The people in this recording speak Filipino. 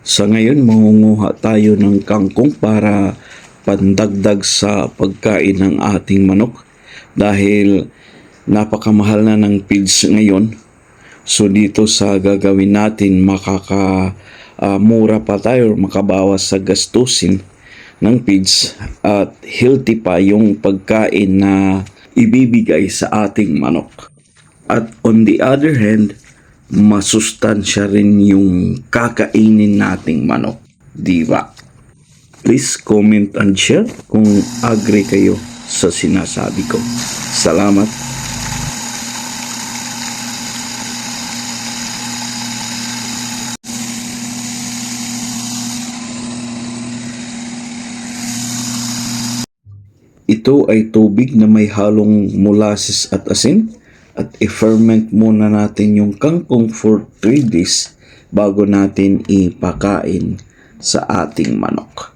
Sa ngayon, mangunguha tayo ng kangkong para pandagdag sa pagkain ng ating manok dahil napakamahal na ng feeds ngayon. So dito sa gagawin natin, mura pa tayo, makabawas sa gastusin ng feeds at healthy pa yung pagkain na ibibigay sa ating manok. At on the other hand, masustansya rin yung kakainin nating manok. Diba? Please comment and share kung agree kayo sa sinasabi ko. Salamat. Ito ay tubig na may halong molasses at asin at i-ferment muna natin yung kangkong for 3 days bago natin ipakain sa ating manok.